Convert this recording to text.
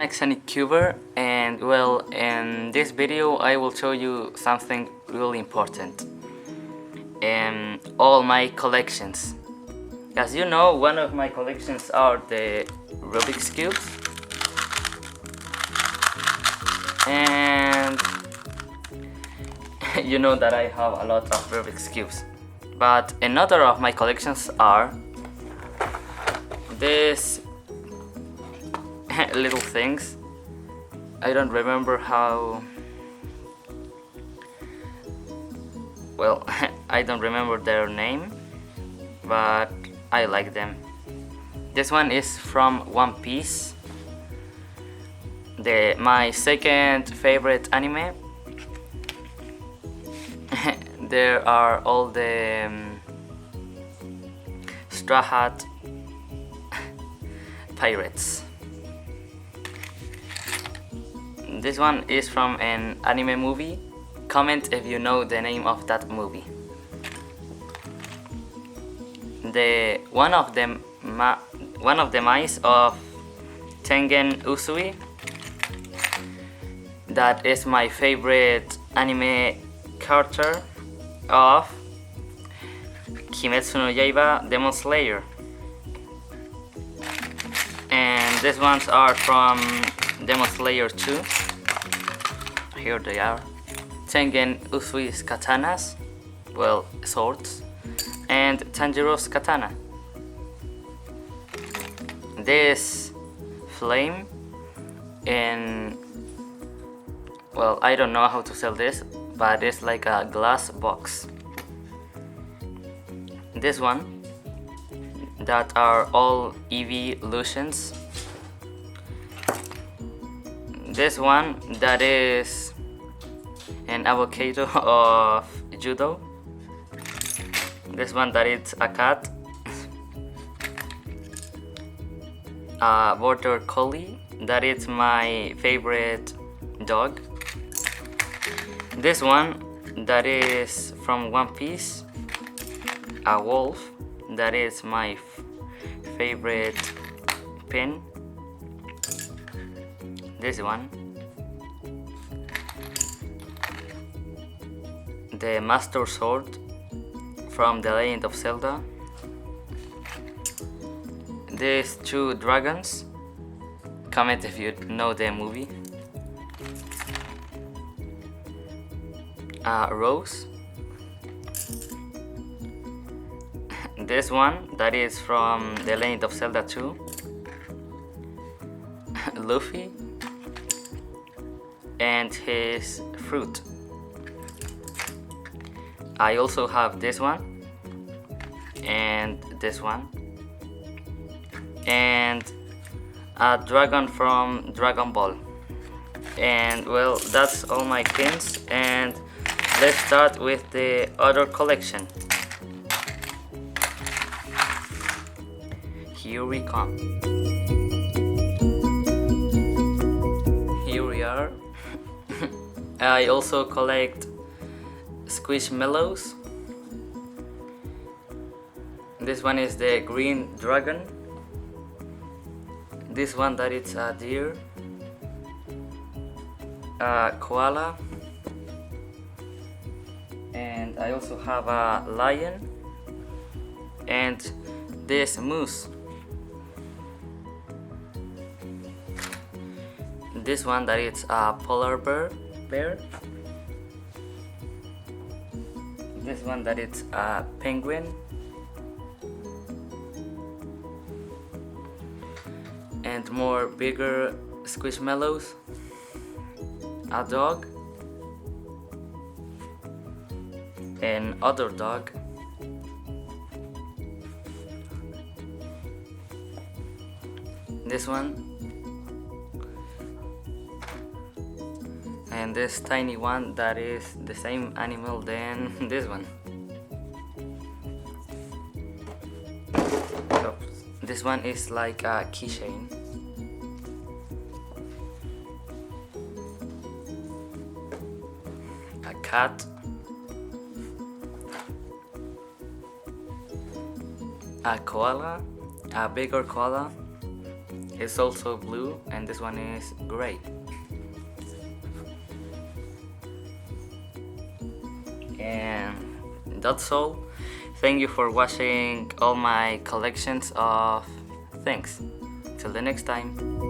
Xsunnycuber, and well, in this video I will show you something really important. All my collections. As you know, one of my collections are the Rubik's cubes, and you know that I have a lot of Rubik's cubes. But another of my collections are these little things. I don't remember how. Well, I don't remember their name, but I like them. This one is from One Piece, my second favorite anime. There are all the Straw Hat pirates. This one is from an anime movie. Comment if you know the name of that movie. One of the mice of Tengen Uzui. That is my favorite anime character of Kimetsu no Yaiba Demon Slayer. And these ones are from Demon Slayer 2. Here they are. Tengen Uzui's katanas, well, swords, and Tanjiro's katana. This flame well, I don't know how to sell this, but it's like a glass box. This one, that are all evolutions. This one, that is an avocado of judo. This one, that is a cat. A border collie, that is my favorite dog. This one, that is from One Piece. A wolf, that is my favorite pin. This one, the Master Sword from The Legend of Zelda. These two dragons. Comment if you know the movie. A rose. This one, that is from The Legend of Zelda 2. Luffy and his fruit. I also have this one and this one, and a dragon from Dragon Ball. And well, that's all my pins, and let's start with the other collection. Here we come. Here we are. I also collect squishmallows. This one is the green dragon. This one, that is a deer, a koala, and I also have a lion, and this moose. This one, that is a polar bear. This one, that is a penguin. And more bigger squishmallows. A dog. Another dog. This one. And this tiny one, that is the same animal than this one. This one is like a keychain. A cat. A koala. A bigger koala. is also blue, and this one is gray. And that's all. Thank you for watching all my collections of things. Till the next time.